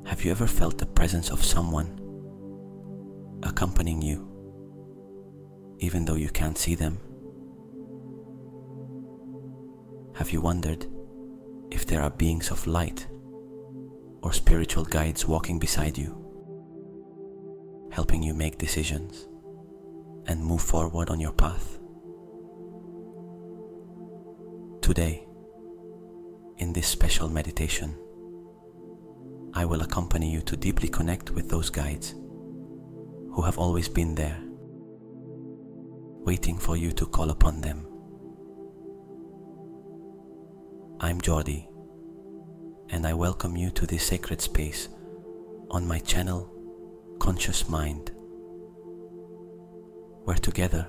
Have you ever felt the presence of someone accompanying you, even though you can't see them? Have you wondered if there are beings of light or spiritual guides walking beside you, helping you make decisions and move forward on your path? Today, in this special meditation, I will accompany you to deeply connect with those guides who have always been there, waiting for you to call upon them. I'm Jordi, and I welcome you to this sacred space on my channel, Conscious Mind, where together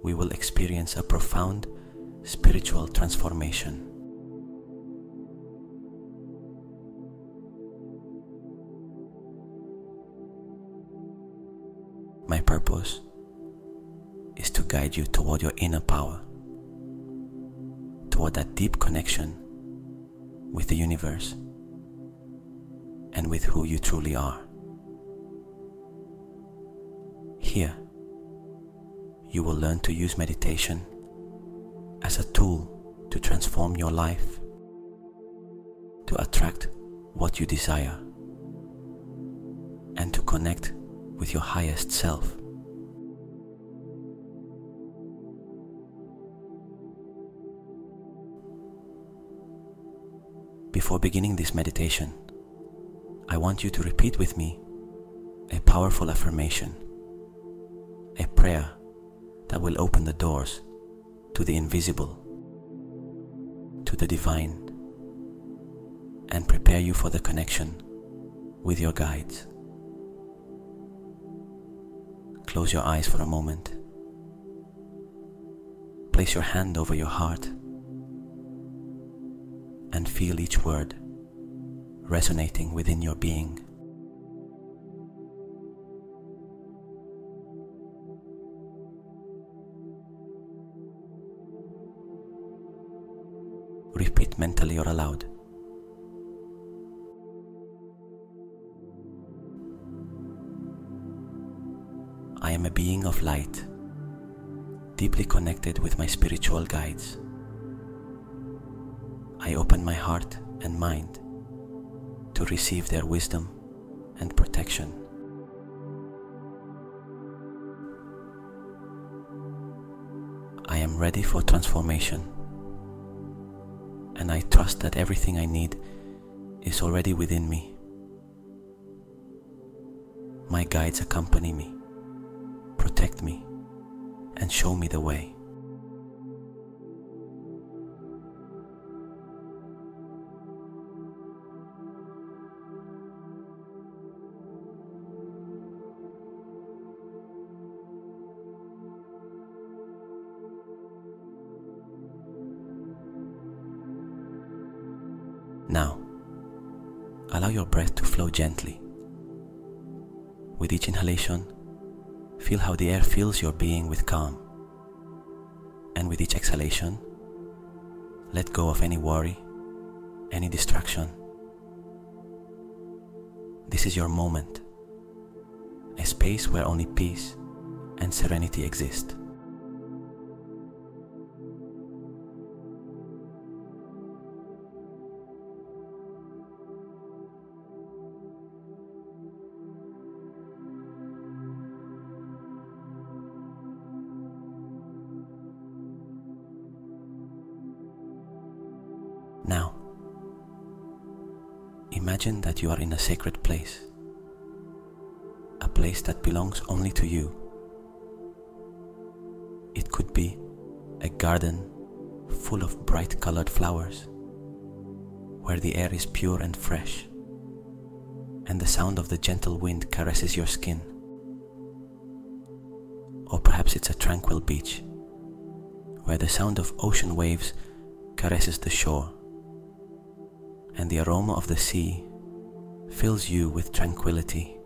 we will experience a profound spiritual transformation. My purpose is to guide you toward your inner power, toward that deep connection with the universe and with who you truly are. Here, you will learn to use meditation as a tool to transform your life, to attract what you desire, and to connect with your highest self. Before beginning this meditation, I want you to repeat with me a powerful affirmation, a prayer that will open the doors to the invisible, to the divine, and prepare you for the connection with your guides. Close your eyes for a moment. Place your hand over your heart and feel each word resonating within your being. Repeat mentally or aloud. I am a being of light, deeply connected with my spiritual guides. I open my heart and mind to receive their wisdom and protection. I am ready for transformation, and I trust that everything I need is already within me. My guides accompany me, protect me, and show me the way. Now, allow your breath to flow gently. With each inhalation, feel how the air fills your being with calm. And with each exhalation, let go of any worry, any distraction. This is your moment, a space where only peace and serenity exist. Now, imagine that you are in a sacred place, a place that belongs only to you. It could be a garden full of bright colored flowers, where the air is pure and fresh, and the sound of the gentle wind caresses your skin. Or perhaps it's a tranquil beach, where the sound of ocean waves caresses the shore, and the aroma of the sea fills you with tranquility.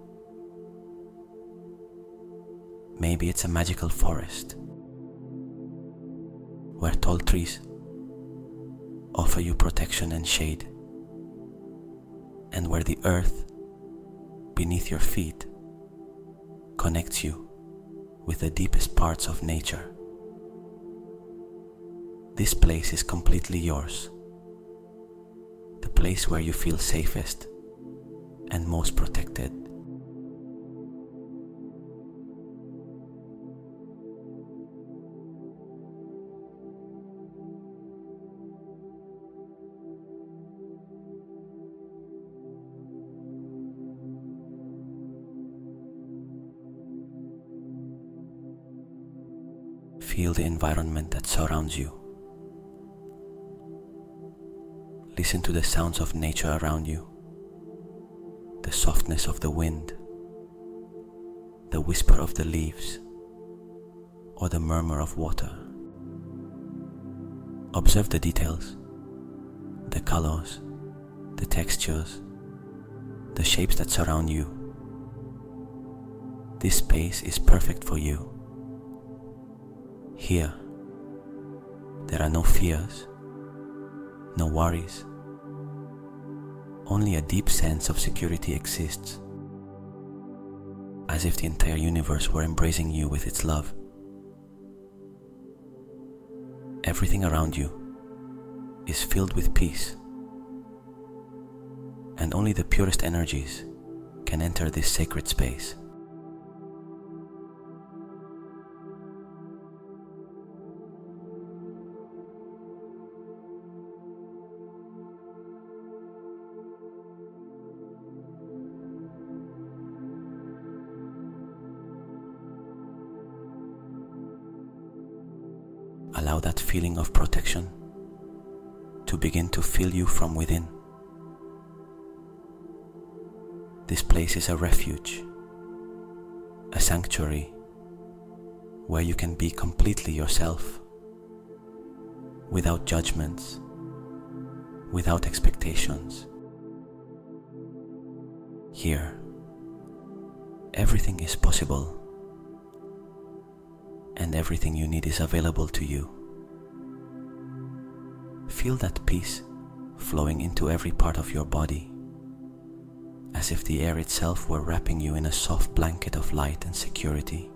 Maybe it's a magical forest, where tall trees offer you protection and shade, and where the earth beneath your feet connects you with the deepest parts of nature. This place is completely yours, the place where you feel safest and most protected. Feel the environment that surrounds you. Listen to the sounds of nature around you, the softness of the wind, the whisper of the leaves, or the murmur of water. Observe the details, the colors, the textures, the shapes that surround you. This space is perfect for you. Here, there are no fears, no worries. Only a deep sense of security exists, as if the entire universe were embracing you with its love. Everything around you is filled with peace, and only the purest energies can enter this sacred space. Allow that feeling of protection to begin to fill you from within. This place is a refuge, a sanctuary where you can be completely yourself, without judgments, without expectations. Here, everything is possible, and everything you need is available to you. Feel that peace flowing into every part of your body, as if the air itself were wrapping you in a soft blanket of light and security.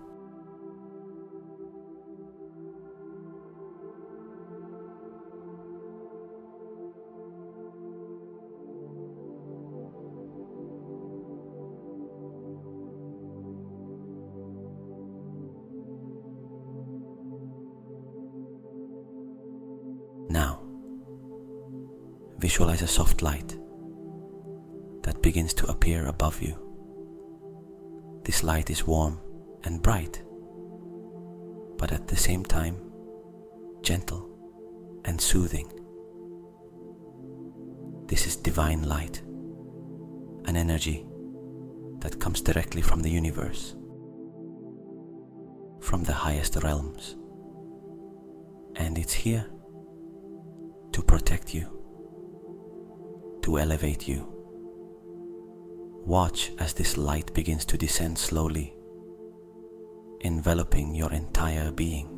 Now, visualize a soft light that begins to appear above you. This light is warm and bright, but at the same time, gentle and soothing. This is divine light, an energy that comes directly from the universe, from the highest realms, and it's here to protect you, to elevate you. Watch as this light begins to descend slowly, enveloping your entire being.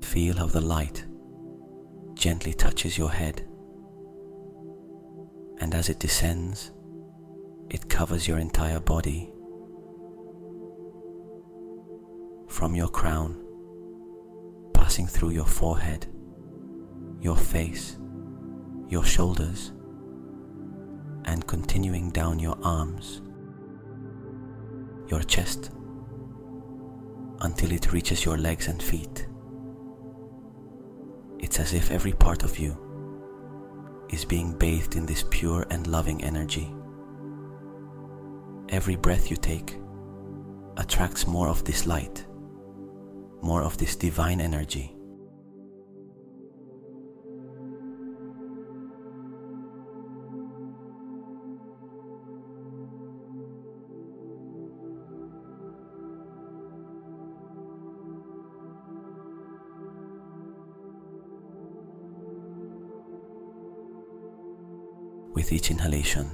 Feel how the light gently touches your head, and as it descends, it covers your entire body. From your crown, passing through your forehead, your face, your shoulders, and continuing down your arms, your chest, until it reaches your legs and feet. It's as if every part of you is being bathed in this pure and loving energy. Every breath you take attracts more of this light, more of this divine energy. With each inhalation,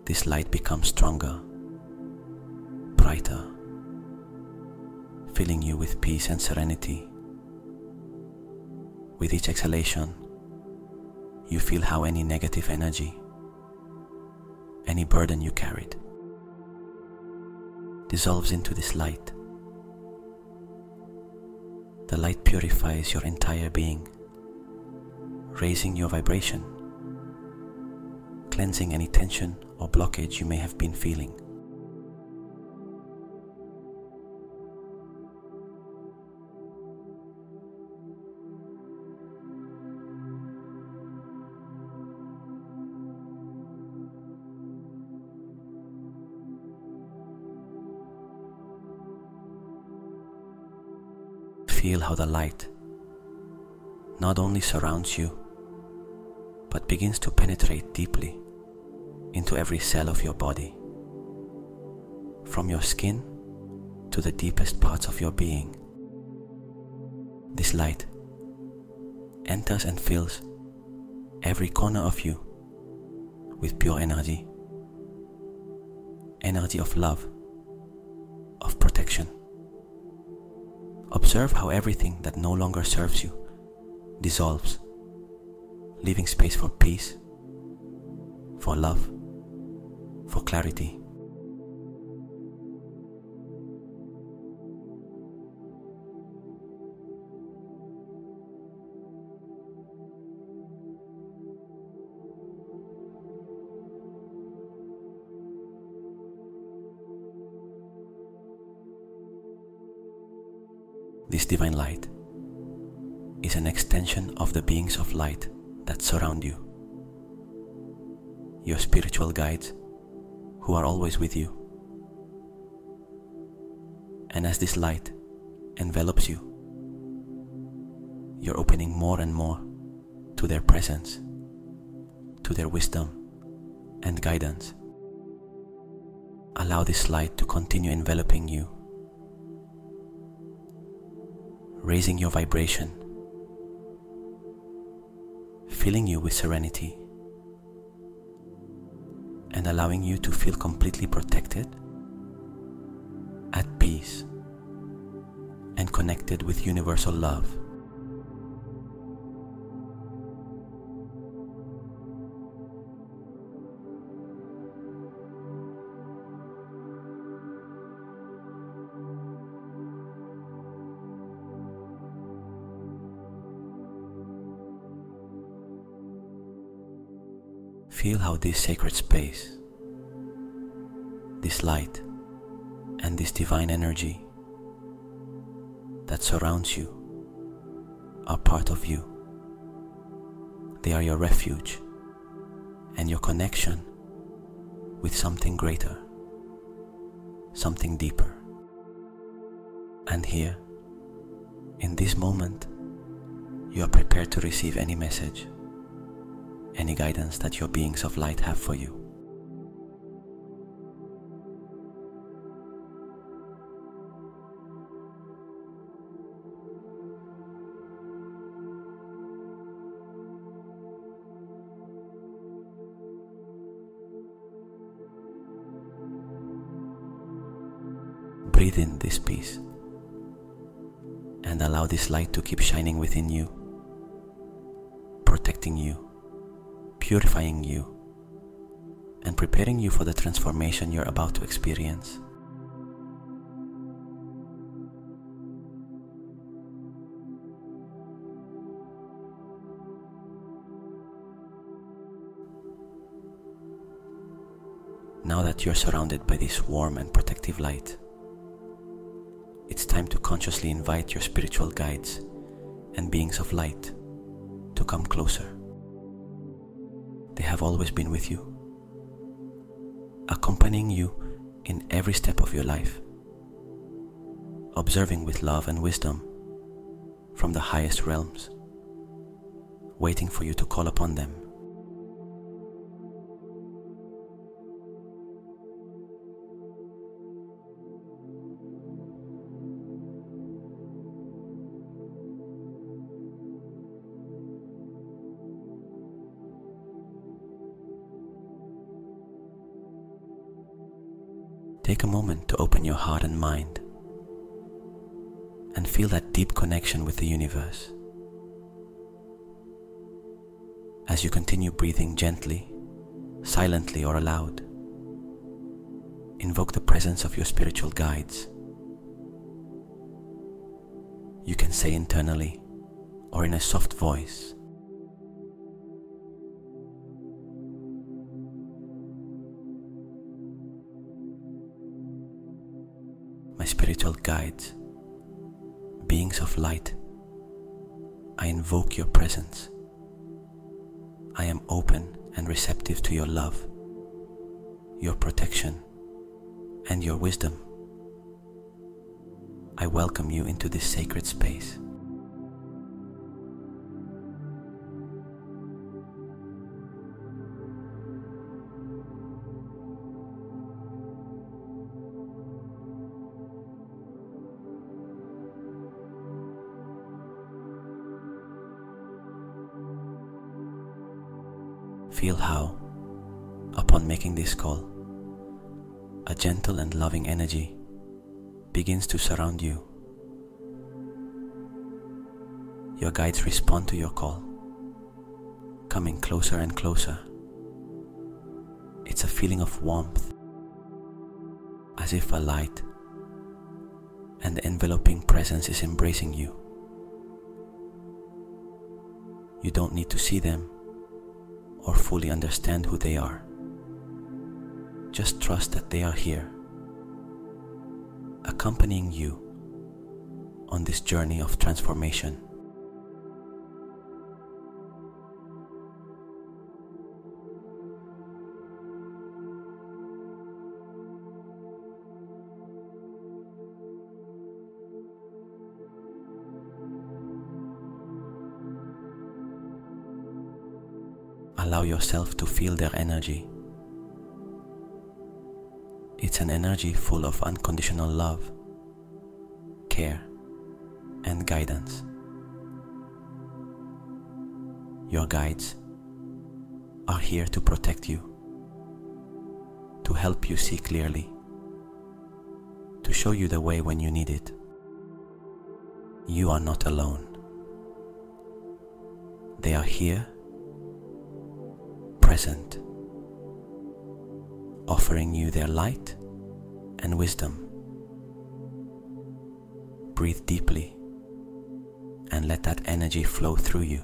this light becomes stronger, brighter, filling you with peace and serenity. With each exhalation, you feel how any negative energy, any burden you carried, dissolves into this light. The light purifies your entire being, raising your vibration, cleansing any tension or blockage you may have been feeling. Feel how the light not only surrounds you, but begins to penetrate deeply into every cell of your body, from your skin to the deepest parts of your being. This light enters and fills every corner of you with pure energy, energy of love, of protection. Observe how everything that no longer serves you dissolves, leaving space for peace, for love, for clarity. This divine light is an extension of the beings of light that surround you, your spiritual guides who are always with you. And as this light envelops you, you're opening more and more to their presence, to their wisdom and guidance. Allow this light to continue enveloping you, raising your vibration, filling you with serenity, and allowing you to feel completely protected, at peace, and connected with universal love. Feel how this sacred space, this light, and this divine energy that surrounds you are part of you. They are your refuge and your connection with something greater, something deeper. And here, in this moment, you are prepared to receive any message, any guidance that your beings of light have for you. Breathe in this peace and allow this light to keep shining within you, protecting you, purifying you, and preparing you for the transformation you're about to experience. Now that you're surrounded by this warm and protective light, it's time to consciously invite your spiritual guides and beings of light to come closer. They have always been with you, accompanying you in every step of your life, observing with love and wisdom from the highest realms, waiting for you to call upon them. Take a moment to open your heart and mind and feel that deep connection with the universe. As you continue breathing gently, silently or aloud, invoke the presence of your spiritual guides. You can say internally or in a soft voice, "My spiritual guides, beings of light, I invoke your presence. I am open and receptive to your love, your protection, and your wisdom. I welcome you into this sacred space." Feel how, upon making this call, a gentle and loving energy begins to surround you. Your guides respond to your call, coming closer and closer. It's a feeling of warmth, as if a light and enveloping presence is embracing you. You don't need to see them or fully understand who they are. Just trust that they are here, accompanying you on this journey of transformation. Allow yourself to feel their energy. It's an energy full of unconditional love, care, and guidance. Your guides are here to protect you, to help you see clearly, to show you the way when you need it. You are not alone. They are here, present, offering you their light and wisdom. Breathe deeply and let that energy flow through you,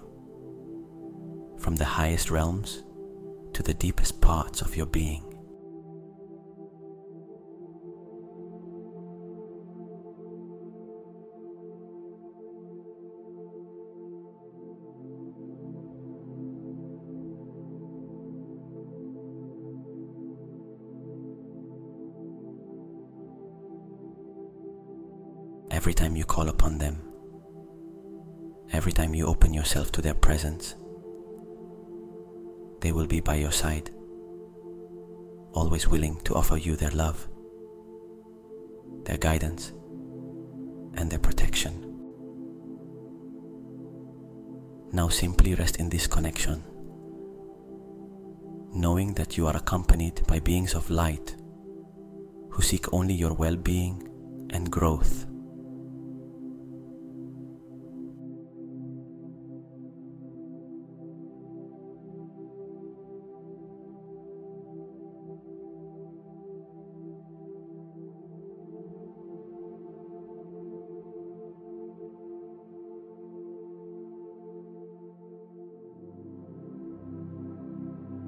from the highest realms to the deepest parts of your being. Every time you call upon them, every time you open yourself to their presence, they will be by your side, always willing to offer you their love, their guidance, and their protection. Now simply rest in this connection, knowing that you are accompanied by beings of light who seek only your well-being and growth.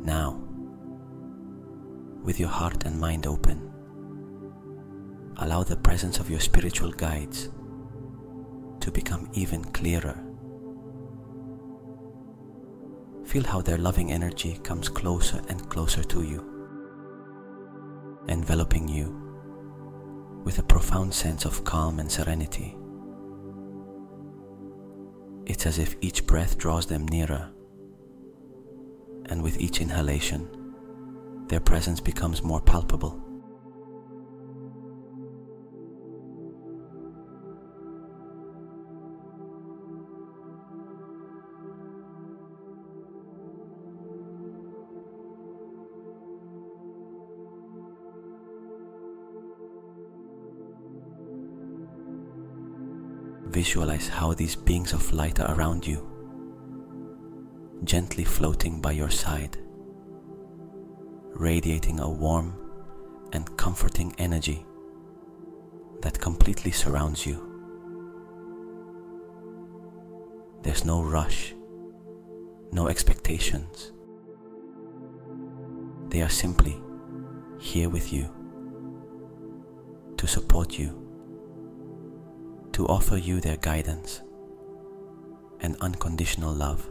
Now, with your heart and mind open, allow the presence of your spiritual guides to become even clearer. Feel how their loving energy comes closer and closer to you, enveloping you with a profound sense of calm and serenity. It's as if each breath draws them nearer, and with each inhalation, their presence becomes more palpable. Visualize how these beings of light are around you, gently floating by your side, radiating a warm and comforting energy that completely surrounds you. There's no rush, no expectations. They are simply here with you, to support you, to offer you their guidance and unconditional love.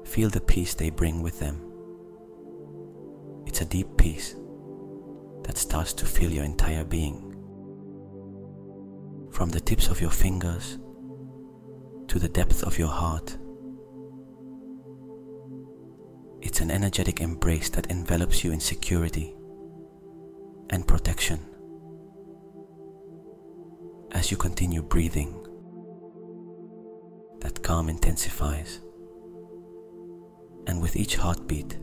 Feel the peace they bring with them. It's a deep peace that starts to fill your entire being. From the tips of your fingers to the depth of your heart. It's an energetic embrace that envelops you in security and protection. As you continue breathing, that calm intensifies. And with each heartbeat,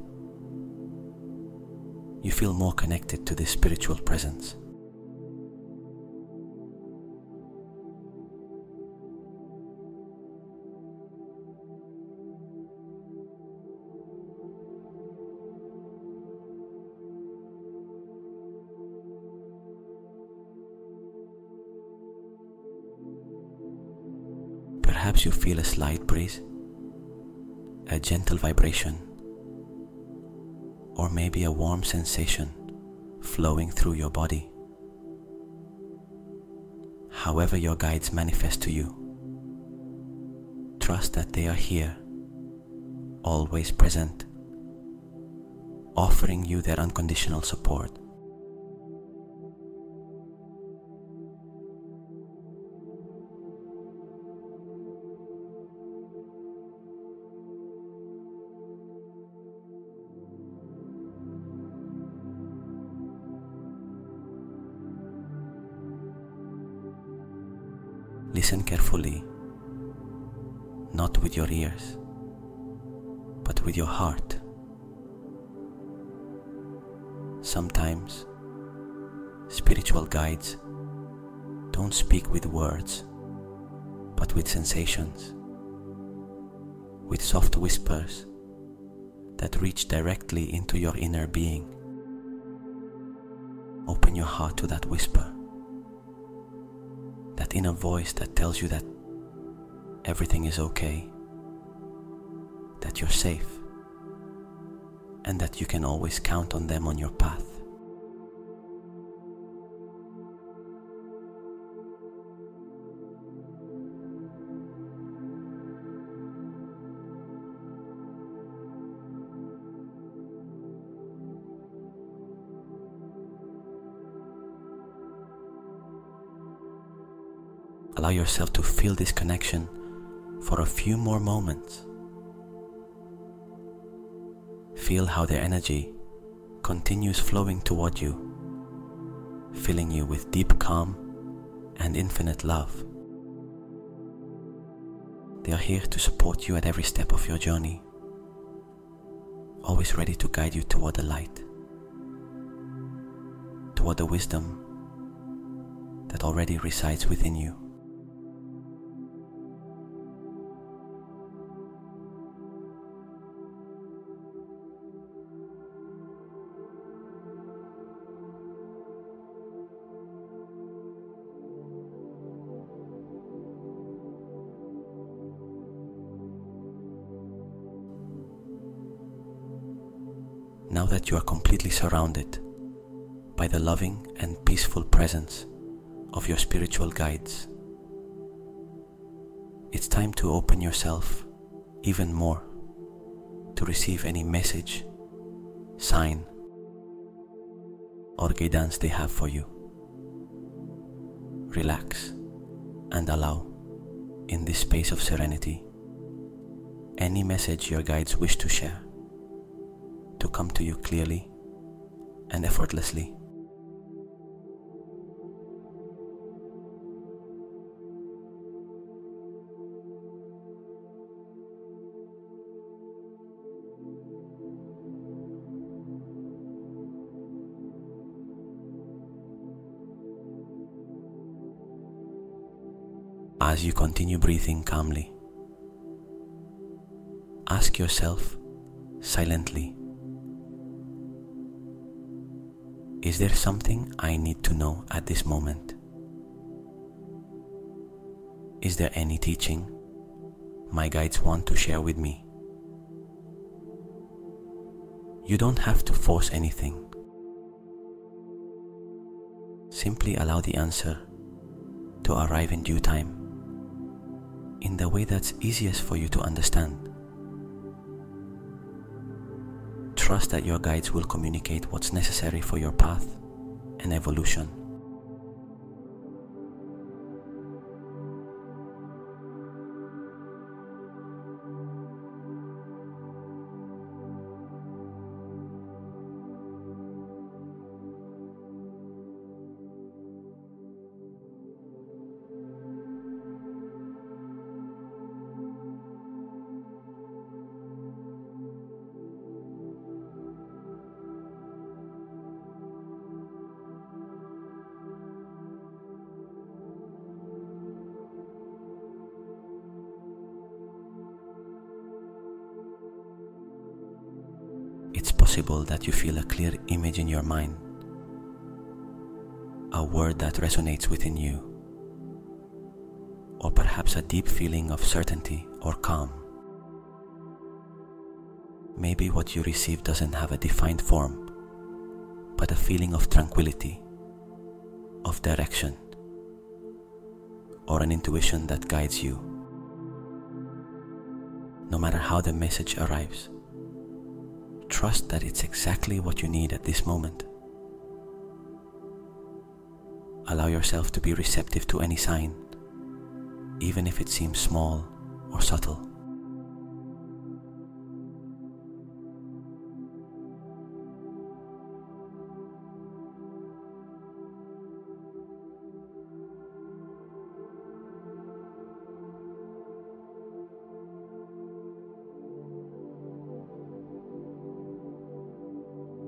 you feel more connected to this spiritual presence. Perhaps you feel a slight breeze, a gentle vibration, or maybe a warm sensation flowing through your body. However your guides manifest to you, trust that they are here, always present, offering you their unconditional support. Listen carefully, not with your ears, but with your heart. Sometimes, spiritual guides don't speak with words, but with sensations, with soft whispers that reach directly into your inner being. Open your heart to that whisper, that inner voice that tells you that everything is okay, that you're safe, and that you can always count on them on your path. Allow yourself to feel this connection for a few more moments. Feel how their energy continues flowing toward you, filling you with deep calm and infinite love. They are here to support you at every step of your journey, always ready to guide you toward the light, toward the wisdom that already resides within you. Now that you are completely surrounded by the loving and peaceful presence of your spiritual guides, it's time to open yourself even more to receive any message, sign, or guidance they have for you. Relax and allow, in this space of serenity, any message your guides wish to share to come to you clearly and effortlessly. As you continue breathing calmly, ask yourself silently, is there something I need to know at this moment? Is there any teaching my guides want to share with me? You don't have to force anything. Simply allow the answer to arrive in due time, in the way that's easiest for you to understand. Trust that your guides will communicate what's necessary for your path and evolution. It's possible that you feel a clear image in your mind, a word that resonates within you, or perhaps a deep feeling of certainty or calm. Maybe what you receive doesn't have a defined form, but a feeling of tranquility, of direction, or an intuition that guides you. No matter how the message arrives, trust that it's exactly what you need at this moment. Allow yourself to be receptive to any sign, even if it seems small or subtle.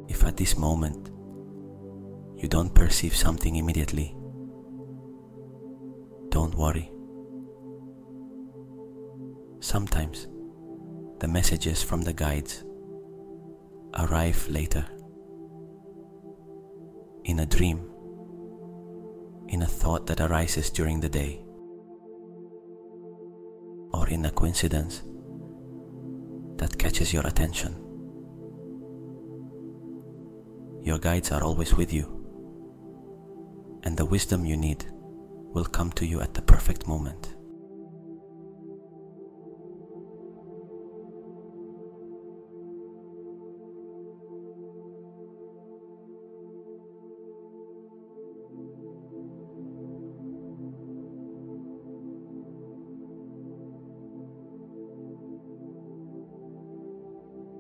If at this moment you don't perceive something immediately, don't worry. Sometimes the messages from the guides arrive later, in a dream, in a thought that arises during the day, or in a coincidence that catches your attention. Your guides are always with you, and the wisdom you need will come to you at the perfect moment.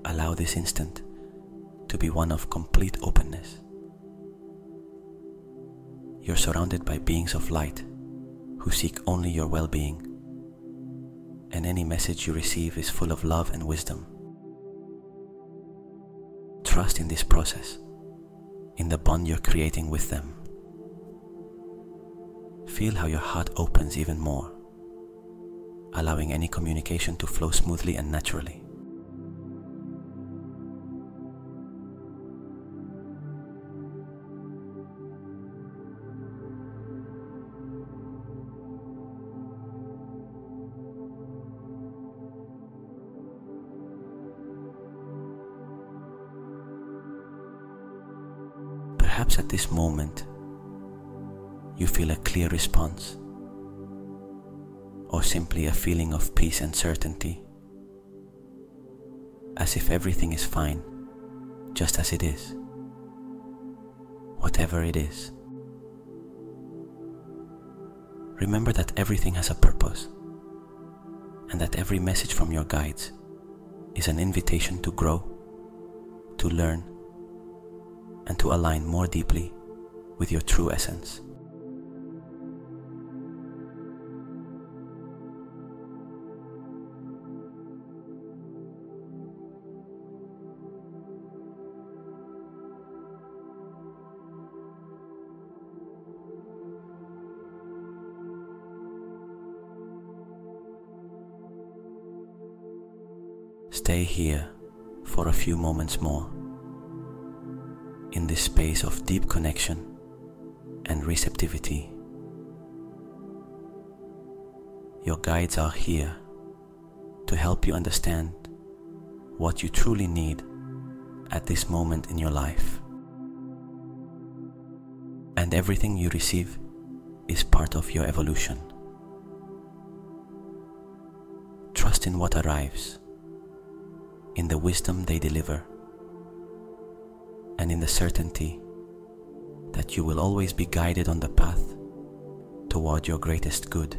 Allow this instant to be one of complete openness. You're surrounded by beings of light who seek only your well-being, and any message you receive is full of love and wisdom. Trust in this process, in the bond you're creating with them. Feel how your heart opens even more, allowing any communication to flow smoothly and naturally. Perhaps at this moment you feel a clear response, or simply a feeling of peace and certainty, as if everything is fine, just as it is, whatever it is. Remember that everything has a purpose, and that every message from your guides is an invitation to grow, to learn, and to align more deeply with your true essence. Stay here for a few moments more, in this space of deep connection and receptivity. Your guides are here to help you understand what you truly need at this moment in your life. And everything you receive is part of your evolution. Trust in what arrives, in the wisdom they deliver, and in the certainty that you will always be guided on the path toward your greatest good.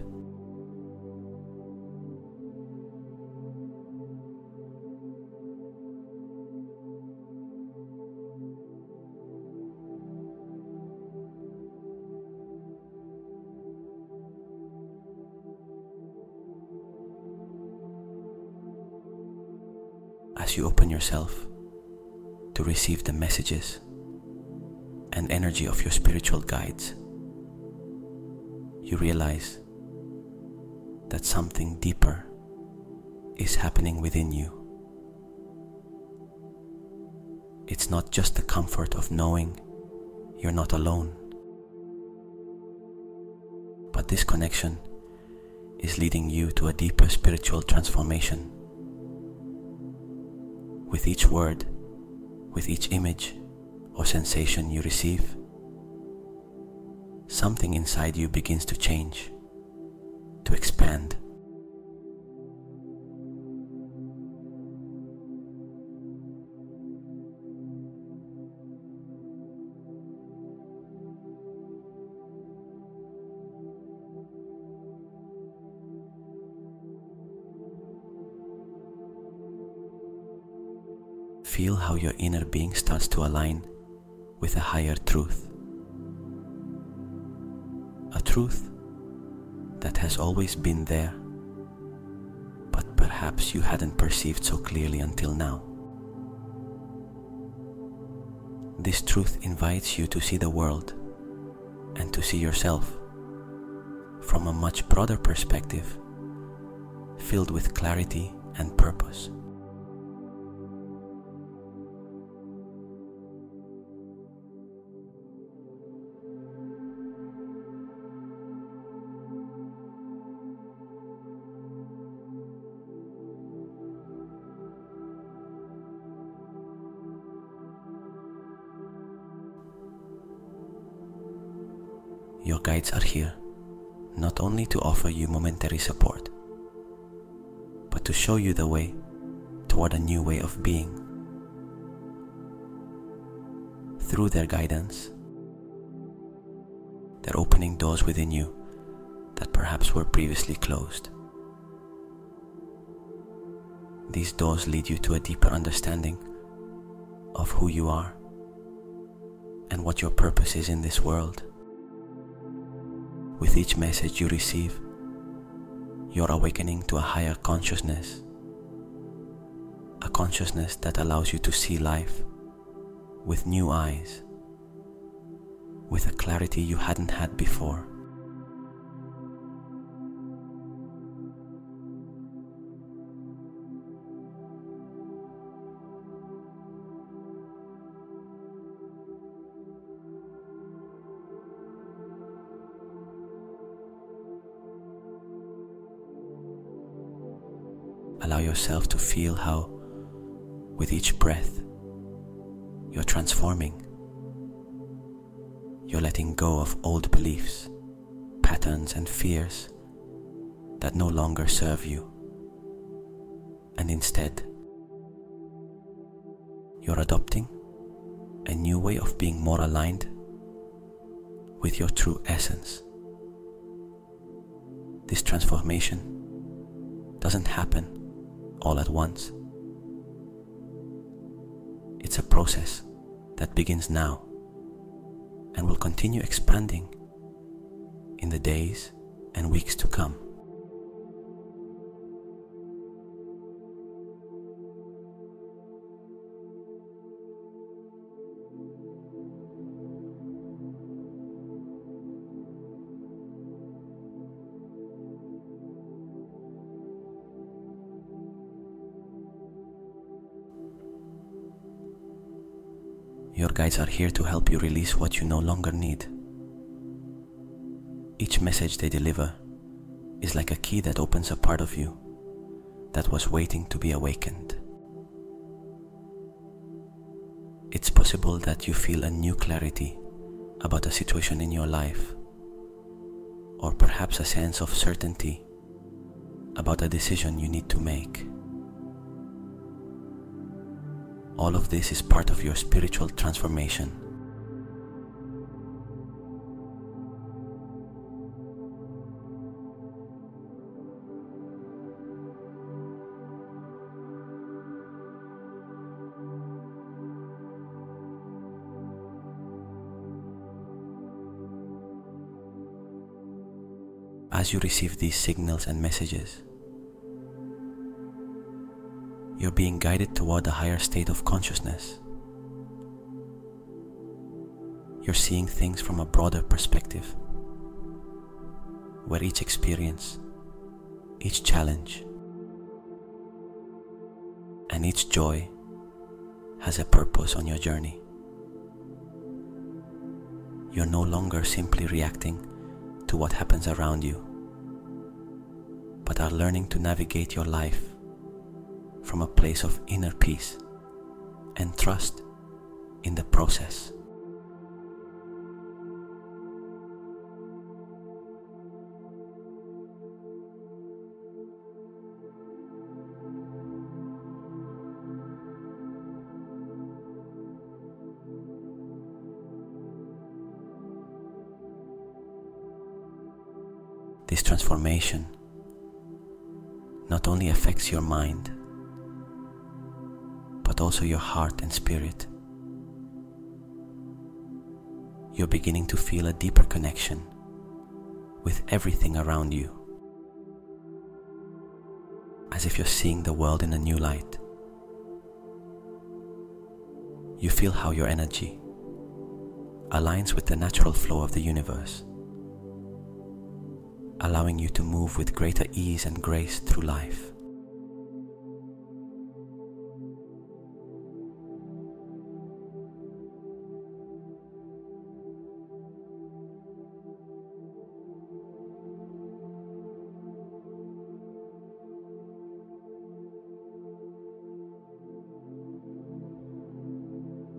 As you open yourself to receive the messages and energy of your spiritual guides, you realize that something deeper is happening within you. It's not just the comfort of knowing you're not alone, but this connection is leading you to a deeper spiritual transformation. With each word, with each image or sensation you receive, something inside you begins to change, to expand. Feel how your inner being starts to align with a higher truth. A truth that has always been there, but perhaps you hadn't perceived so clearly until now. This truth invites you to see the world and to see yourself from a much broader perspective, filled with clarity and purpose. Your guides are here, not only to offer you momentary support, but to show you the way toward a new way of being. Through their guidance, they're opening doors within you that perhaps were previously closed. These doors lead you to a deeper understanding of who you are and what your purpose is in this world. With each message you receive, you're awakening to a higher consciousness, a consciousness that allows you to see life with new eyes, with a clarity you hadn't had before. Allow yourself to feel how, with each breath, you're transforming. You're letting go of old beliefs, patterns, and fears that no longer serve you. And instead, you're adopting a new way of being more aligned with your true essence. This transformation doesn't happen all at once. It's a process that begins now and will continue expanding in the days and weeks to come. Your guides are here to help you release what you no longer need. Each message they deliver is like a key that opens a part of you that was waiting to be awakened. It's possible that you feel a new clarity about a situation in your life, or perhaps a sense of certainty about a decision you need to make. All of this is part of your spiritual transformation. As you receive these signals and messages, you're being guided toward a higher state of consciousness. You're seeing things from a broader perspective, where each experience, each challenge, and each joy has a purpose on your journey. You're no longer simply reacting to what happens around you, but are learning to navigate your life from a place of inner peace and trust in the process. This transformation not only affects your mind, but also your heart and spirit. You're beginning to feel a deeper connection with everything around you, as if you're seeing the world in a new light. You feel how your energy aligns with the natural flow of the universe, allowing you to move with greater ease and grace through life.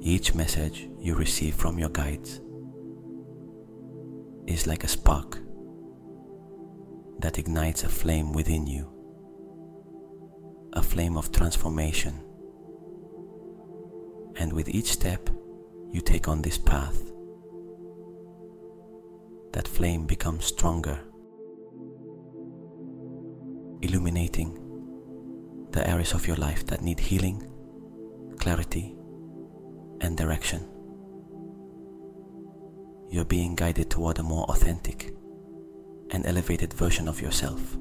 Each message you receive from your guides is like a spark that ignites a flame within you, a flame of transformation. And with each step you take on this path, that flame becomes stronger, illuminating the areas of your life that need healing, clarity, and direction. You're being guided toward a more authentic and elevated version of yourself.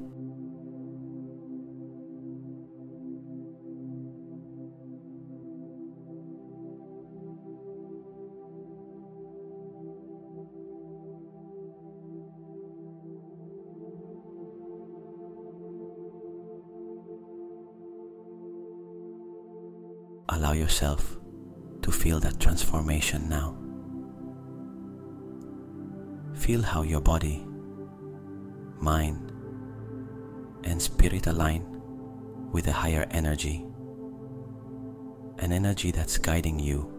Allow yourself to feel that transformation now. Feel how your body, mind, and spirit align with a higher energy, an energy that's guiding you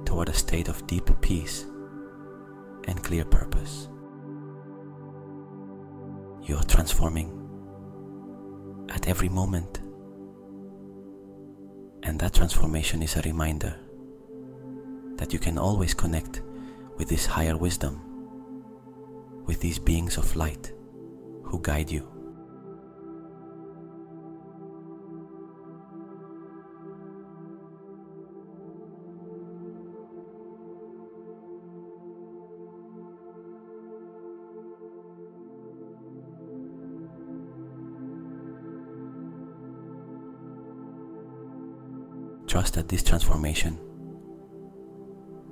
toward a state of deep peace and clear purpose. You're transforming at every moment, and that transformation is a reminder that you can always connect with this higher wisdom, with these beings of light who guide you. Trust that this transformation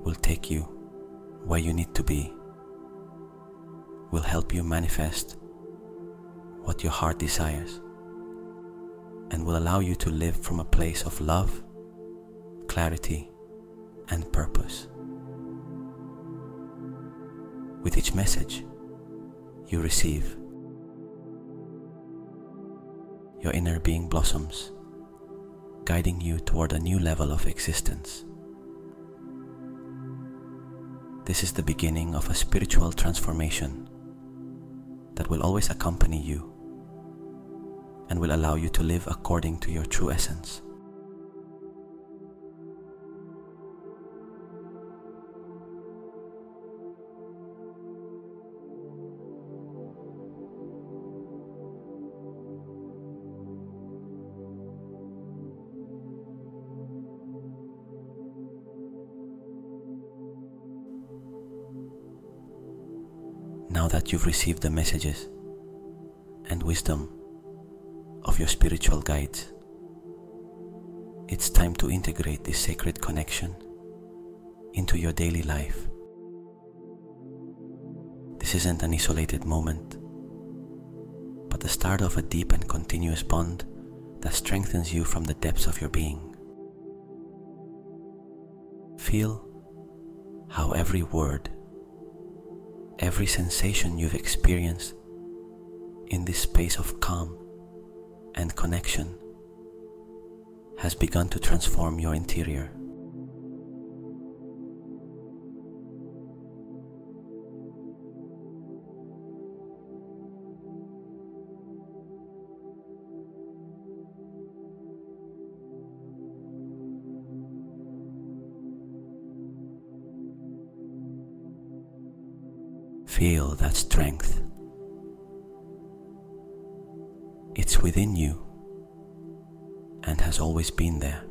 will take you where you need to be, will help you manifest what your heart desires, and will allow you to live from a place of love, clarity, and purpose. With each message you receive, your inner being blossoms, guiding you toward a new level of existence. This is the beginning of a spiritual transformation that will always accompany you and will allow you to live according to your true essence. Now that you've received the messages and wisdom of your spiritual guides, it's time to integrate this sacred connection into your daily life. This isn't an isolated moment, but the start of a deep and continuous bond that strengthens you from the depths of your being. Feel how every word, every sensation you've experienced in this space of calm and connection has begun to transform your interior. Feel that strength. It's within you and has always been there.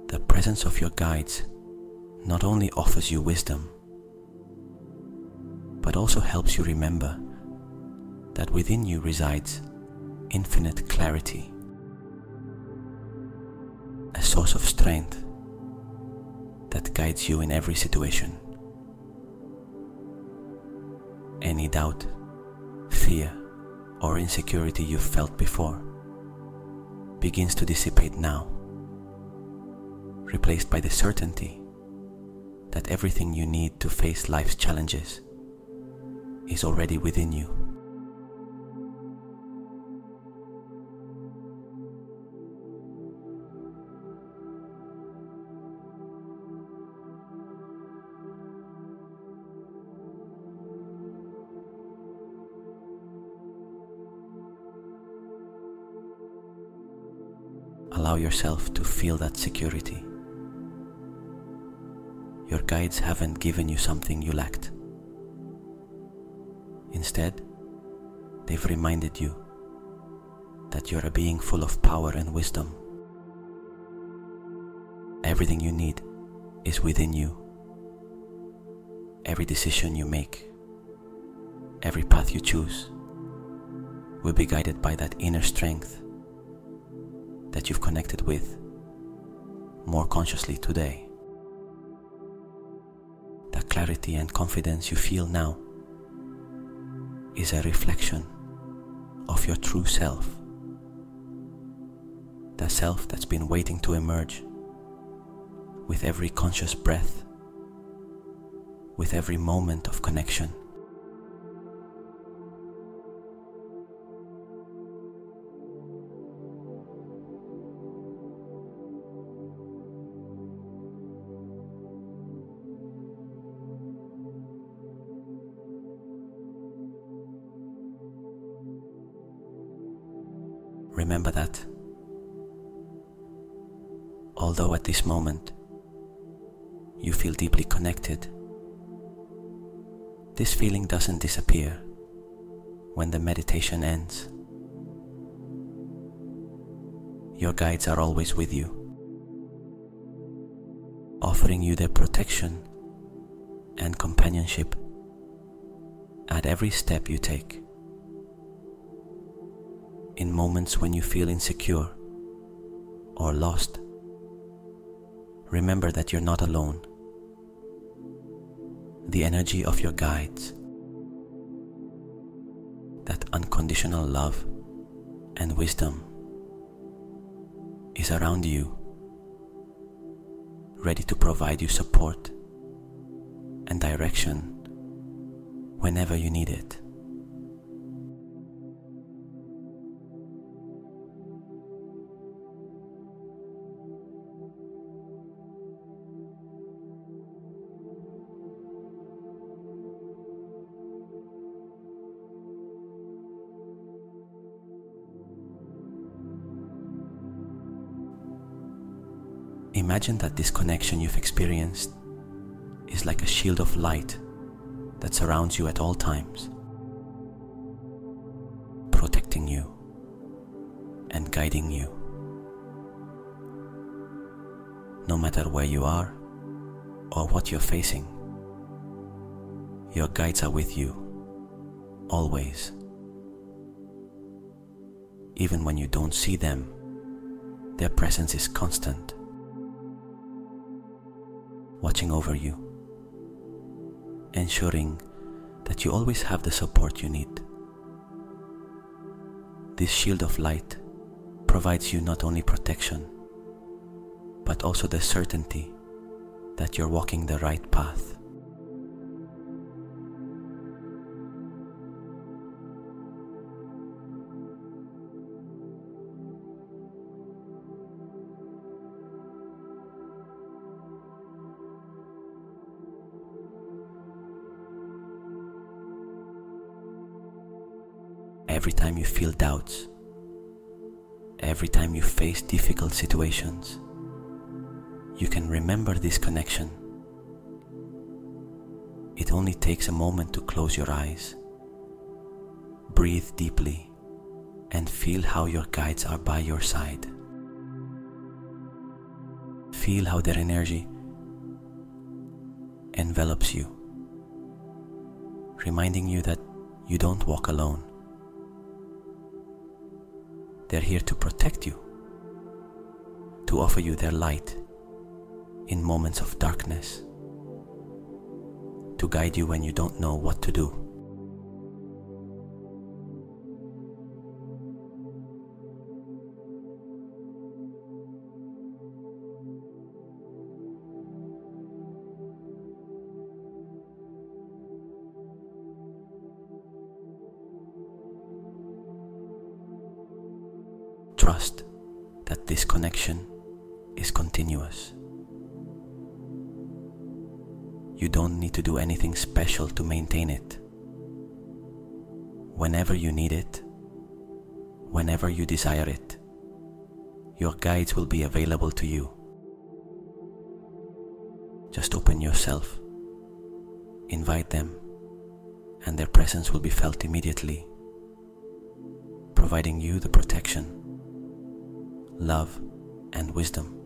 The presence of your guides not only offers you wisdom, but also helps you remember that within you resides infinite clarity, a source of strength that guides you in every situation. Any doubt, fear, or insecurity you've felt before begins to dissipate now, replaced by the certainty that everything you need to face life's challenges is already within you. Allow yourself to feel that security. Your guides haven't given you something you lacked. Instead, they've reminded you that you're a being full of power and wisdom. Everything you need is within you. Every decision you make, every path you choose, will be guided by that inner strength that you've connected with more consciously today. The clarity and confidence you feel now is a reflection of your true self, the self that's been waiting to emerge with every conscious breath, with every moment of connection. Remember that, although at this moment you feel deeply connected, this feeling doesn't disappear when the meditation ends. Your guides are always with you, offering you their protection and companionship at every step you take. In moments when you feel insecure or lost, remember that you're not alone. The energy of your guides, that unconditional love and wisdom, is around you, ready to provide you support and direction whenever you need it. Imagine that this connection you've experienced is like a shield of light that surrounds you at all times, protecting you and guiding you. No matter where you are or what you're facing, your guides are with you, always. Even when you don't see them, their presence is constant, watching over you, ensuring that you always have the support you need. This shield of light provides you not only protection, but also the certainty that you're walking the right path. Every time you feel doubts, every time you face difficult situations, you can remember this connection. It only takes a moment to close your eyes, breathe deeply, and feel how your guides are by your side. Feel how their energy envelops you, reminding you that you don't walk alone. They're here to protect you, to offer you their light in moments of darkness, to guide you when you don't know what to do. Trust that this connection is continuous. You don't need to do anything special to maintain it. Whenever you need it, whenever you desire it, your guides will be available to you. Just open yourself, invite them, and their presence will be felt immediately, providing you the protection, love, and wisdom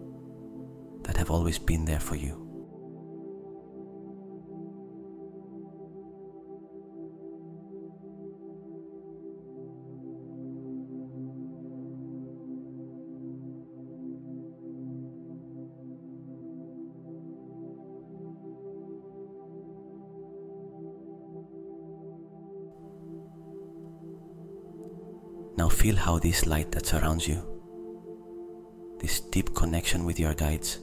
that have always been there for you. Now feel how this light that surrounds you, this deep connection with your guides,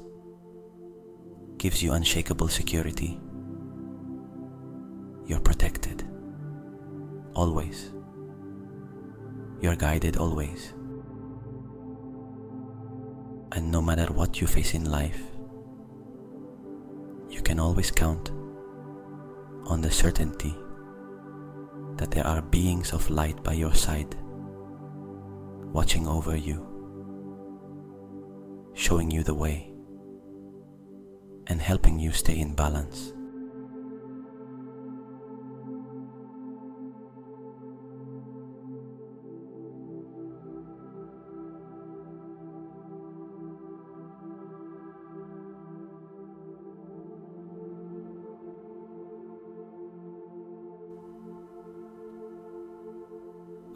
gives you unshakable security. You're protected, always. You're guided always. And no matter what you face in life, you can always count on the certainty that there are beings of light by your side, watching over you, showing you the way, and helping you stay in balance.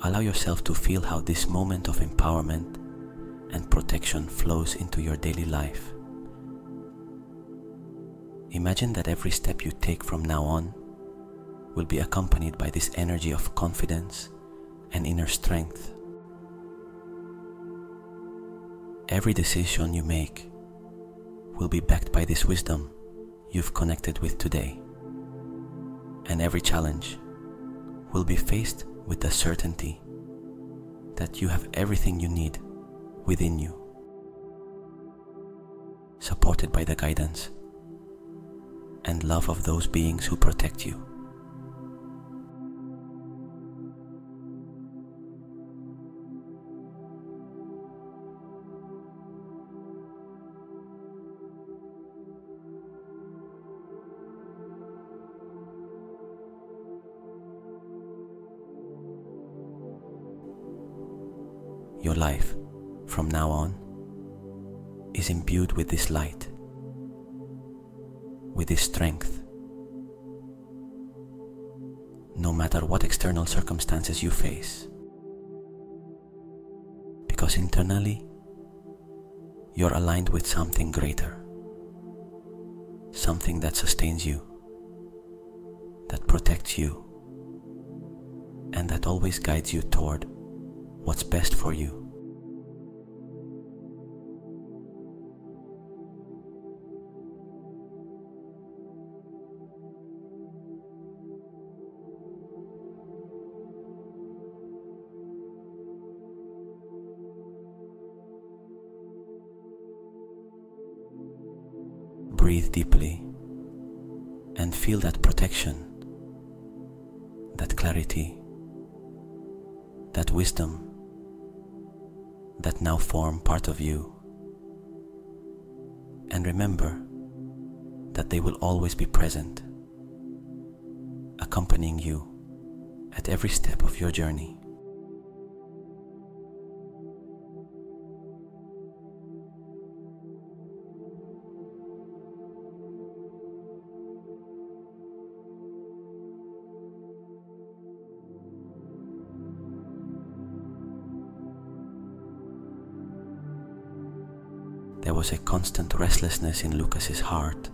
Allow yourself to feel how this moment of empowerment and protection flows into your daily life. Imagine that every step you take from now on will be accompanied by this energy of confidence and inner strength. Every decision you make will be backed by this wisdom you've connected with today. And every challenge will be faced with the certainty that you have everything you need within you, supported by the guidance and love of those beings who protect you. Your life, from now on, is imbued with this light, with this strength. No matter what external circumstances you face, because internally, you're aligned with something greater, something that sustains you, that protects you, and that always guides you toward what's best for you. Breathe deeply and feel that protection, that clarity, that wisdom that now form part of you. And remember that they will always be present, accompanying you at every step of your journey. There was a constant restlessness in Lucas's heart,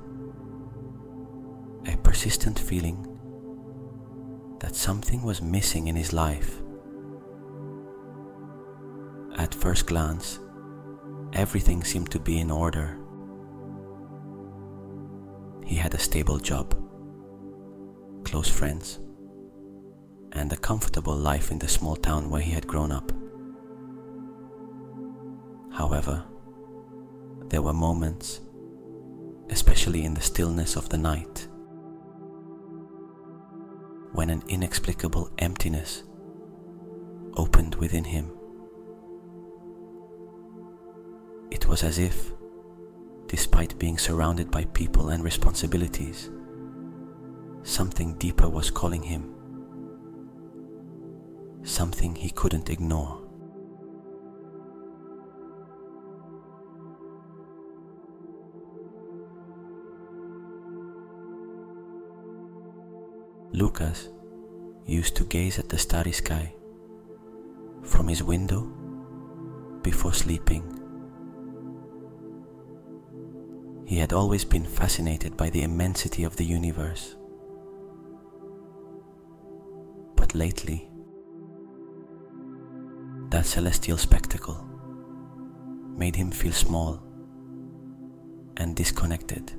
a persistent feeling that something was missing in his life. At first glance, everything seemed to be in order. He had a stable job, close friends, and a comfortable life in the small town where he had grown up. However, there were moments, especially in the stillness of the night, when an inexplicable emptiness opened within him. It was as if, despite being surrounded by people and responsibilities, something deeper was calling him, something he couldn't ignore. Lucas used to gaze at the starry sky from his window before sleeping. He had always been fascinated by the immensity of the universe. But lately, that celestial spectacle made him feel small and disconnected.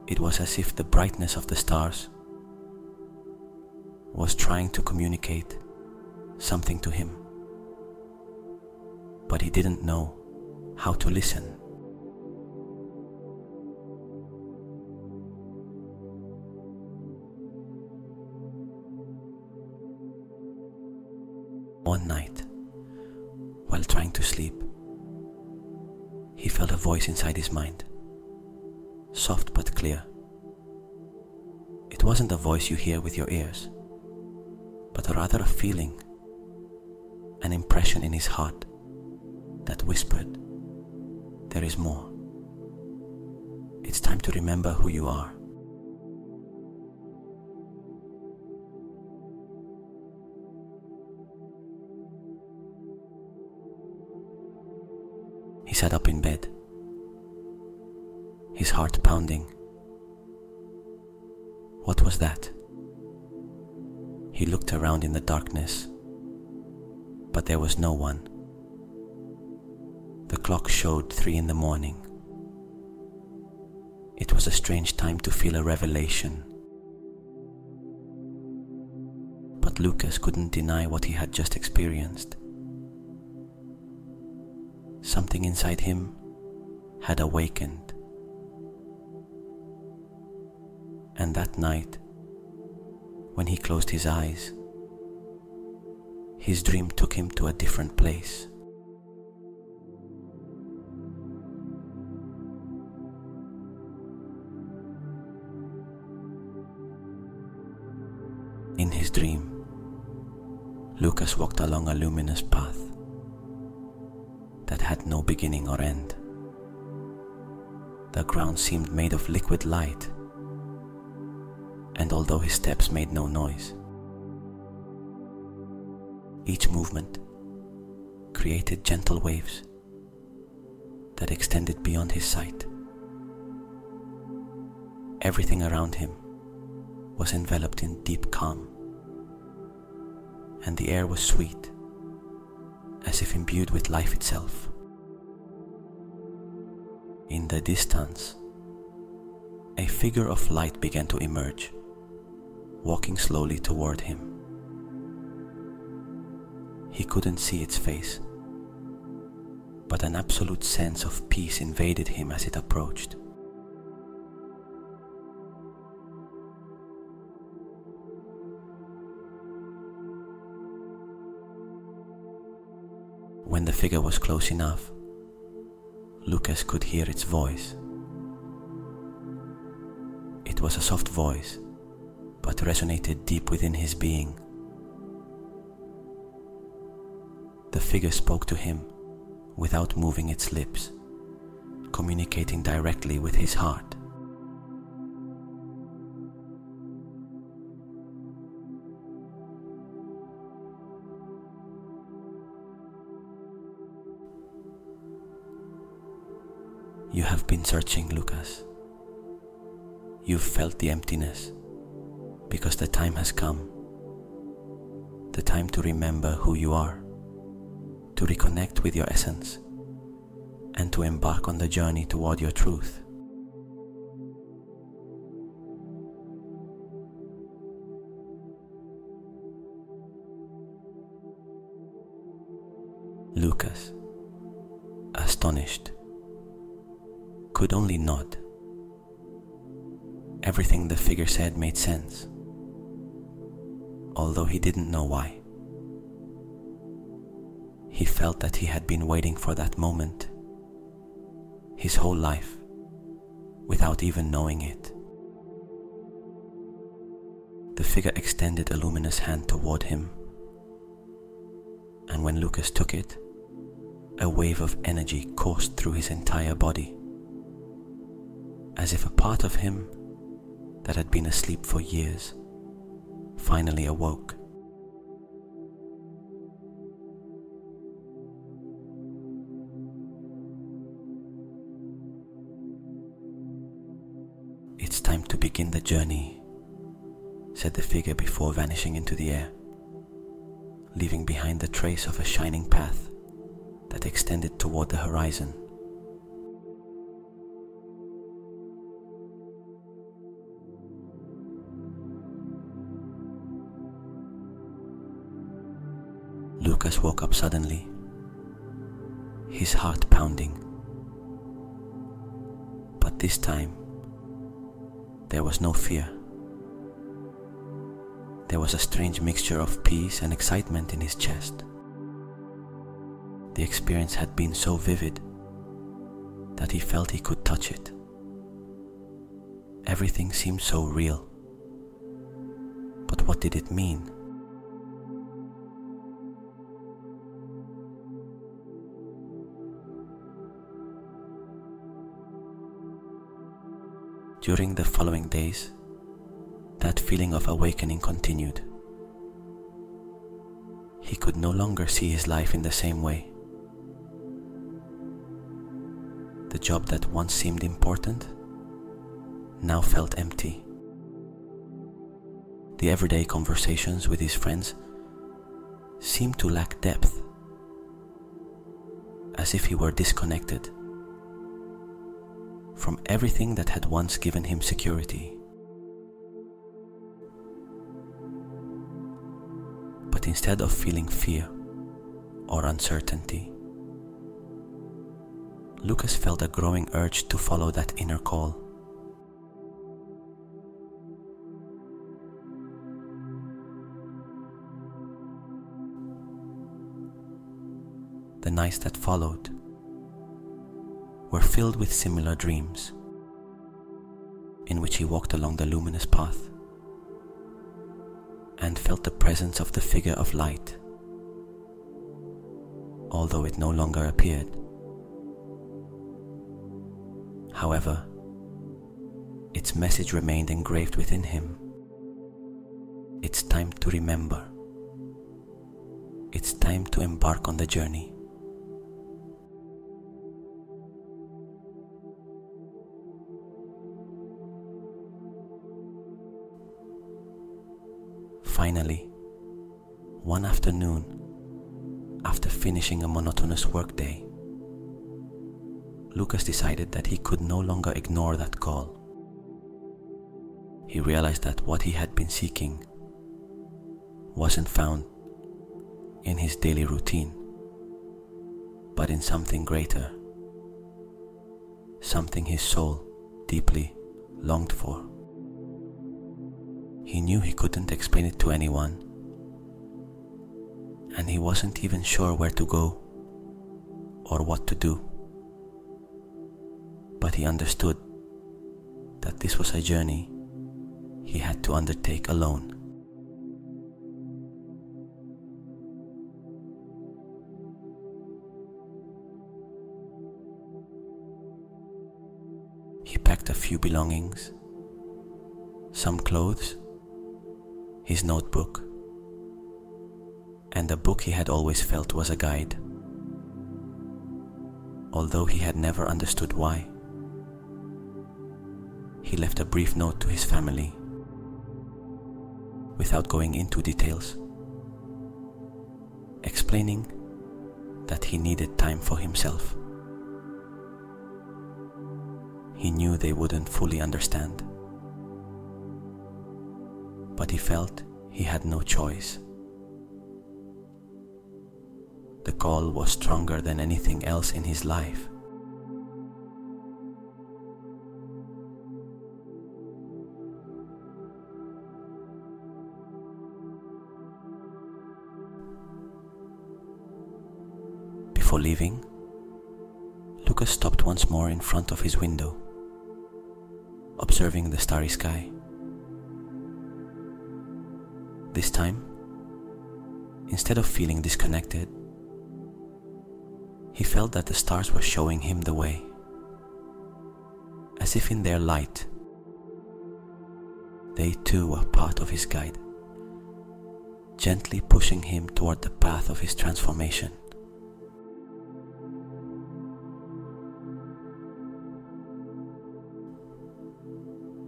It was as if the brightness of the stars was trying to communicate something to him, but he didn't know how to listen. One night, while trying to sleep, he felt a voice inside his mind, soft but clear. It wasn't a voice you hear with your ears, but rather a feeling, an impression in his heart that whispered, "There is more. It's time to remember who you are." He sat up in bed, his heart pounding. What was that? He looked around in the darkness, but there was no one. The clock showed 3 in the morning, It was a strange time to feel a revelation. But Lucas couldn't deny what he had just experienced. Something inside him had awakened. And that night, when he closed his eyes, his dream took him to a different place. In his dream, Lucas walked along a luminous path that had no beginning or end. The ground seemed made of liquid light, and although his steps made no noise, each movement created gentle waves that extended beyond his sight. Everything around him was enveloped in deep calm, and the air was sweet, as if imbued with life itself. In the distance, a figure of light began to emerge, walking slowly toward him. He couldn't see its face, but an absolute sense of peace invaded him as it approached. When the figure was close enough, Lucas could hear its voice. It was a soft voice, but resonated deep within his being. The figure spoke to him without moving its lips, communicating directly with his heart. You have been searching, Lucas. You've felt the emptiness, because the time has come. The time to remember who you are, to reconnect with your essence, and to embark on the journey toward your truth. Lucas, astonished, could only nod. Everything the figure said made sense, although he didn't know why. He felt that he had been waiting for that moment his whole life, without even knowing it. The figure extended a luminous hand toward him, and when Lucas took it, a wave of energy coursed through his entire body, as if a part of him that had been asleep for years finally awoke. "It's time to begin the journey," said the figure before vanishing into the air, leaving behind the trace of a shining path that extended toward the horizon. Lucas woke up suddenly, his heart pounding. But this time, there was no fear. There was a strange mixture of peace and excitement in his chest. The experience had been so vivid that he felt he could touch it. Everything seemed so real. But what did it mean? During the following days, that feeling of awakening continued. He could no longer see his life in the same way. The job that once seemed important now felt empty. The everyday conversations with his friends seemed to lack depth, as if he were disconnected from everything that had once given him security. But instead of feeling fear or uncertainty, Lucas felt a growing urge to follow that inner call. The nights that followed were filled with similar dreams, in which he walked along the luminous path and felt the presence of the figure of light, although it no longer appeared. However, its message remained engraved within him. It's time to remember. It's time to embark on the journey. Finally, one afternoon, after finishing a monotonous workday, Lucas decided that he could no longer ignore that call. He realized that what he had been seeking wasn't found in his daily routine, but in something greater, something his soul deeply longed for. He knew he couldn't explain it to anyone, and he wasn't even sure where to go or what to do. But he understood that this was a journey he had to undertake alone. He packed a few belongings, some clothes, his notebook, and a book he had always felt was a guide, although he had never understood why. He left a brief note to his family, without going into details, explaining that he needed time for himself. He knew they wouldn't fully understand, but he felt he had no choice. The call was stronger than anything else in his life. Before leaving, Lucas stopped once more in front of his window, observing the starry sky. This time, instead of feeling disconnected, he felt that the stars were showing him the way, as if in their light, they too were part of his guide, gently pushing him toward the path of his transformation.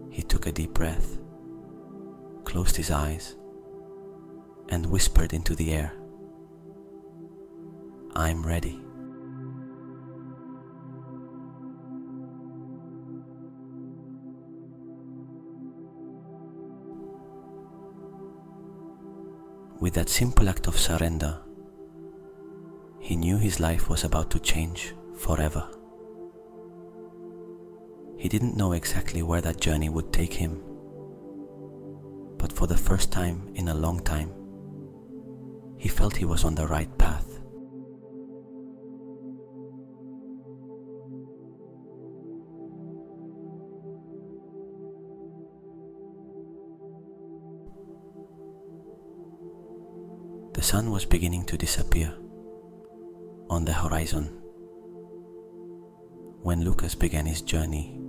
He took a deep breath, closed his eyes, and whispered into the air, "I'm ready." With that simple act of surrender, he knew his life was about to change forever. He didn't know exactly where that journey would take him, but for the first time in a long time, he felt he was on the right path. The sun was beginning to disappear on the horizon when Lucas began his journey.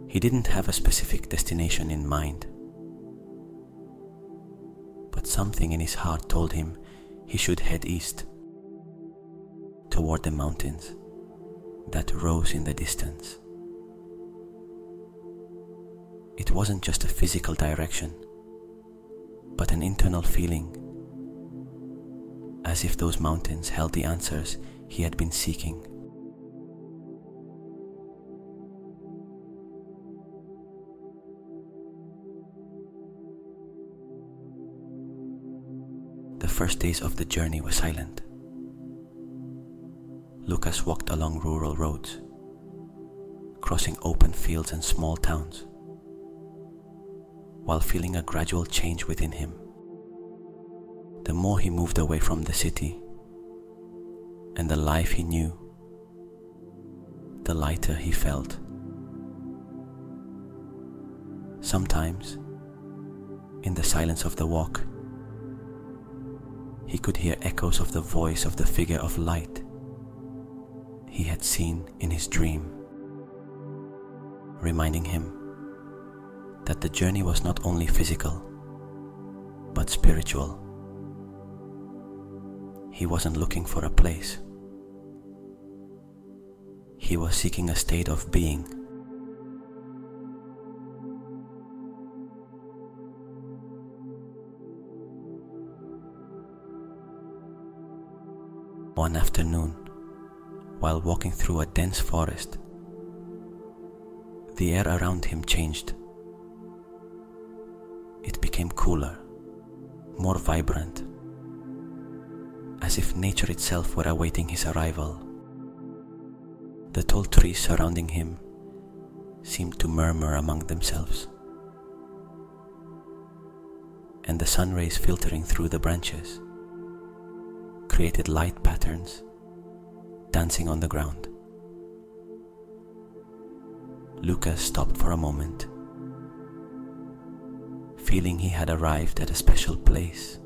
He didn't have a specific destination in mind, but something in his heart told him he should head east, toward the mountains that rose in the distance. It wasn't just a physical direction, but an internal feeling, as if those mountains held the answers he had been seeking. The first days of the journey were silent. Lucas walked along rural roads, crossing open fields and small towns, while feeling a gradual change within him. The more he moved away from the city and the life he knew, the lighter he felt. Sometimes, in the silence of the walk, he could hear echoes of the voice of the figure of light he had seen in his dream, reminding him that the journey was not only physical, but spiritual. He wasn't looking for a place. He was seeking a state of being. One afternoon, while walking through a dense forest, the air around him changed. It became cooler, more vibrant, as if nature itself were awaiting his arrival. The tall trees surrounding him seemed to murmur among themselves, and the sun rays filtering through the branches created light patterns dancing on the ground. Lucas stopped for a moment, feeling he had arrived at a special place.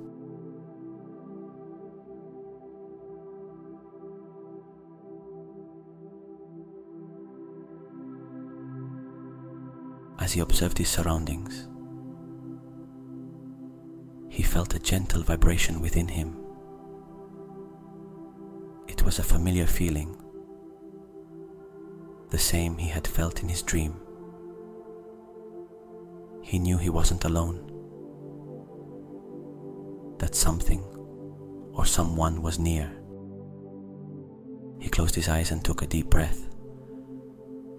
As he observed his surroundings, he felt a gentle vibration within him. It was a familiar feeling, the same he had felt in his dream. He knew he wasn't alone, that something or someone was near. He closed his eyes and took a deep breath,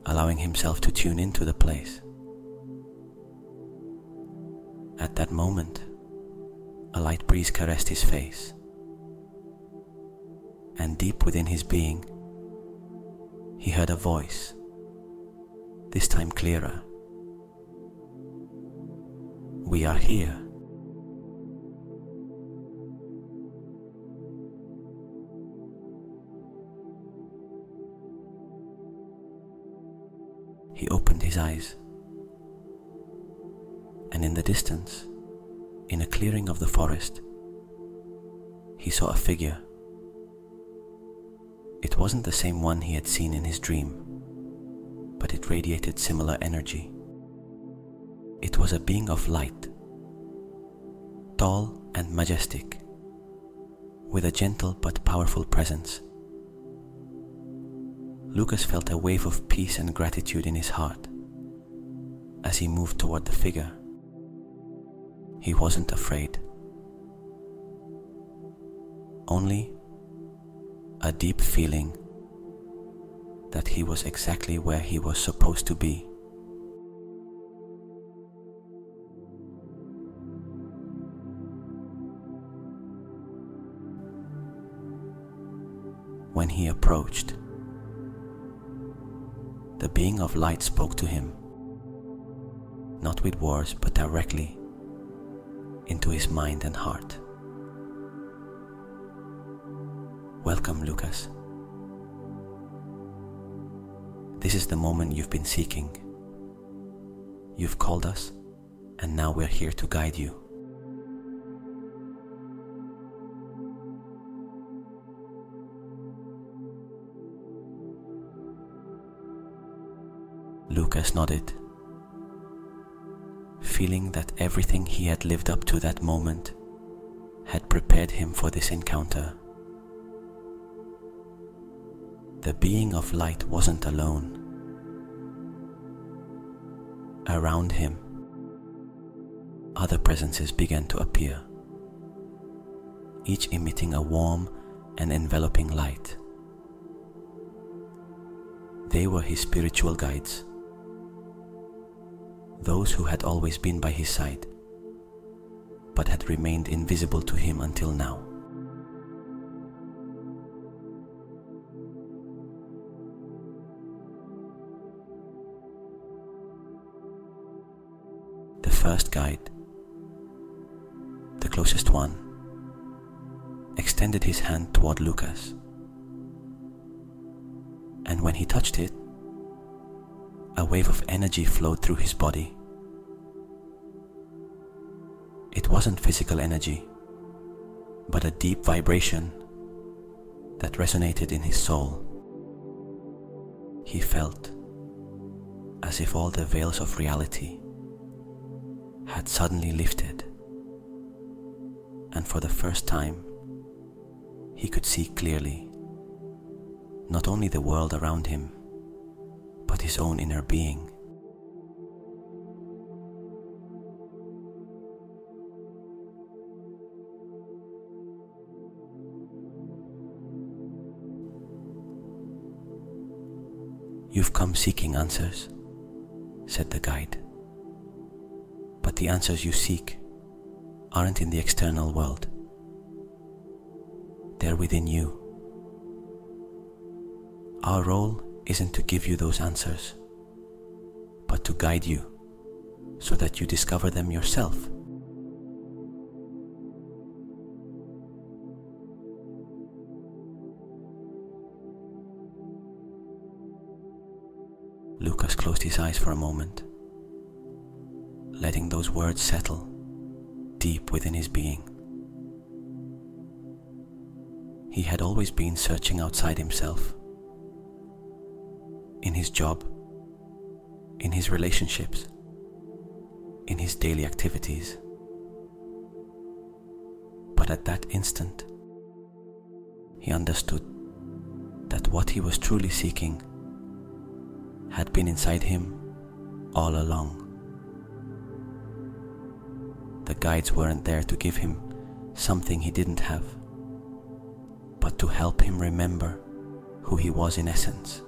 allowing himself to tune into the place. At that moment, a light breeze caressed his face, and deep within his being, he heard a voice, this time clearer. "We are here." He opened his eyes, and in the distance, in a clearing of the forest, he saw a figure. It wasn't the same one he had seen in his dream, but it radiated similar energy. It was a being of light, tall and majestic, with a gentle but powerful presence. Lucas felt a wave of peace and gratitude in his heart as he moved toward the figure. He wasn't afraid, only a deep feeling that he was exactly where he was supposed to be. When he approached, the being of light spoke to him, not with words but directly into his mind and heart. "Welcome, Lucas. This is the moment you've been seeking. You've called us, and now we're here to guide you." Lucas nodded, feeling that everything he had lived up to that moment had prepared him for this encounter. The being of light wasn't alone. Around him, other presences began to appear, each emitting a warm and enveloping light. They were his spiritual guides, those who had always been by his side, but had remained invisible to him until now. The first guide, the closest one, extended his hand toward Lucas, and when he touched it, a wave of energy flowed through his body. It wasn't physical energy, but a deep vibration that resonated in his soul. He felt as if all the veils of reality had suddenly lifted, and for the first time he could see clearly not only the world around him, but his own inner being. "You've come seeking answers," said the guide. "But the answers you seek aren't in the external world. They're within you. Our role isn't to give you those answers, but to guide you so that you discover them yourself." Lucas closed his eyes for a moment, letting those words settle deep within his being. He had always been searching outside himself, in his job, in his relationships, in his daily activities. But at that instant, he understood that what he was truly seeking had been inside him all along. The guides weren't there to give him something he didn't have, but to help him remember who he was in essence.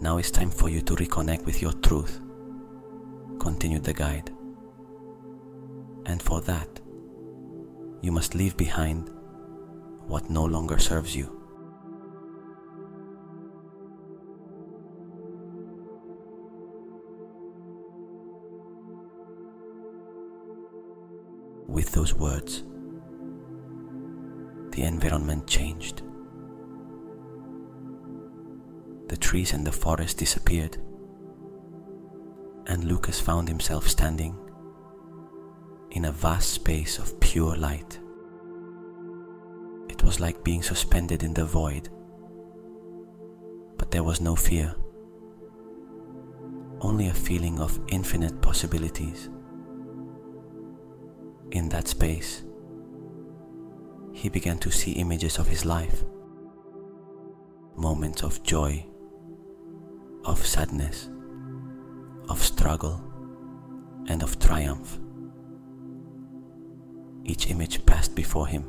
"Now it's time for you to reconnect with your truth," continued the guide. "And for that, you must leave behind what no longer serves you." With those words, the environment changed. The trees and the forest disappeared, and Lucas found himself standing in a vast space of pure light. It was like being suspended in the void, but there was no fear, only a feeling of infinite possibilities. In that space, he began to see images of his life, moments of joy, of sadness, of struggle, and of triumph. Each image passed before him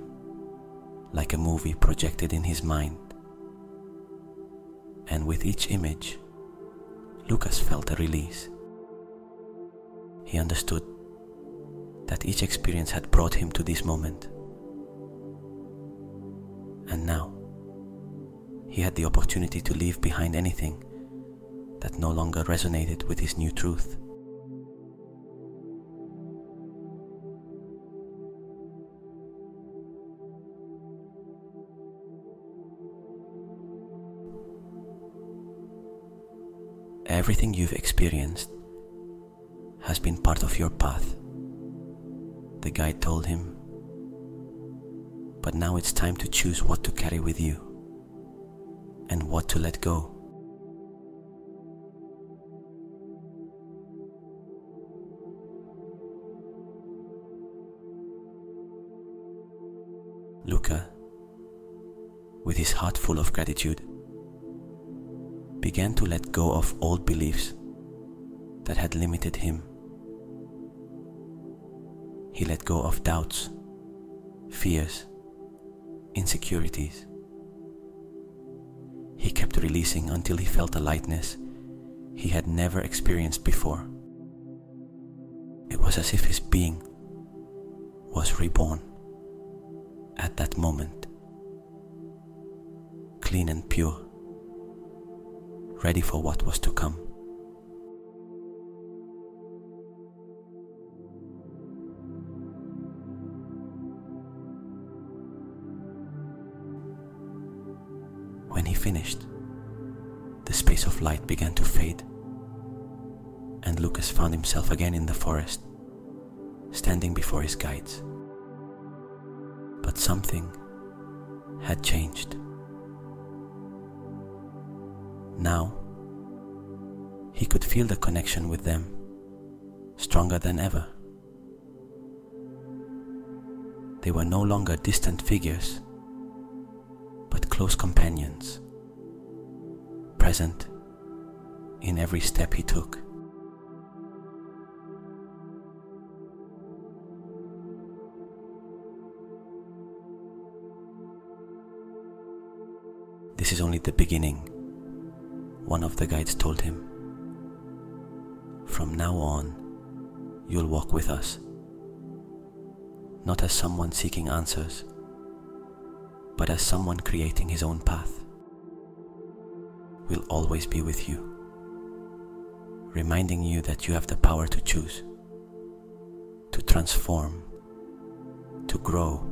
like a movie projected in his mind, and with each image, Lucas felt a release. He understood that each experience had brought him to this moment, and now he had the opportunity to leave behind anything that no longer resonated with his new truth. Everything you've experienced has been part of your path, the guide told him. But now it's time to choose what to carry with you and what to let go. Luca, with his heart full of gratitude, began to let go of old beliefs that had limited him. He let go of doubts, fears, insecurities. He kept releasing until he felt a lightness he had never experienced before. It was as if his being was reborn at that moment, clean and pure, ready for what was to come. When he finished, the space of light began to fade, and Lucas found himself again in the forest, standing before his guides. But something had changed. Now, he could feel the connection with them, stronger than ever. They were no longer distant figures, but close companions, present in every step he took. This is only the beginning, one of the guides told him. From now on, you'll walk with us, not as someone seeking answers, but as someone creating his own path. We'll always be with you, reminding you that you have the power to choose, to transform, to grow.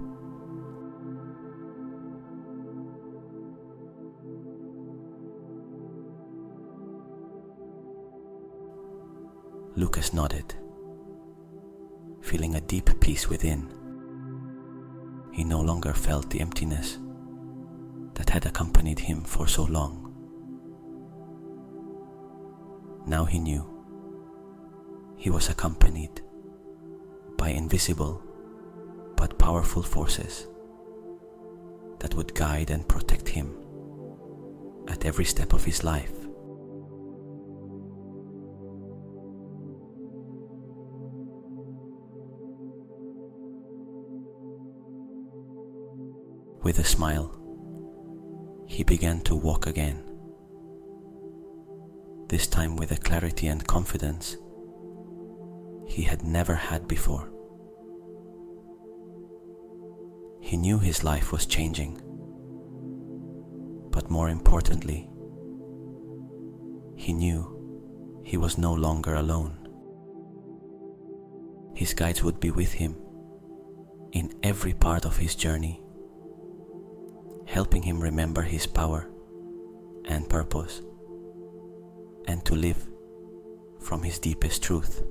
Lucas nodded, feeling a deep peace within. He no longer felt the emptiness that had accompanied him for so long. Now he knew he was accompanied by invisible but powerful forces that would guide and protect him at every step of his life. With a smile, he began to walk again, this time with a clarity and confidence he had never had before. He knew his life was changing, but more importantly, he knew he was no longer alone. His guides would be with him in every part of his journey, helping him remember his power and purpose, and to live from his deepest truth.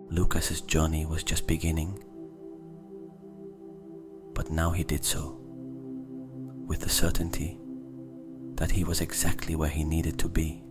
Lucas's journey was just beginning, but now he did so with the certainty that he was exactly where he needed to be.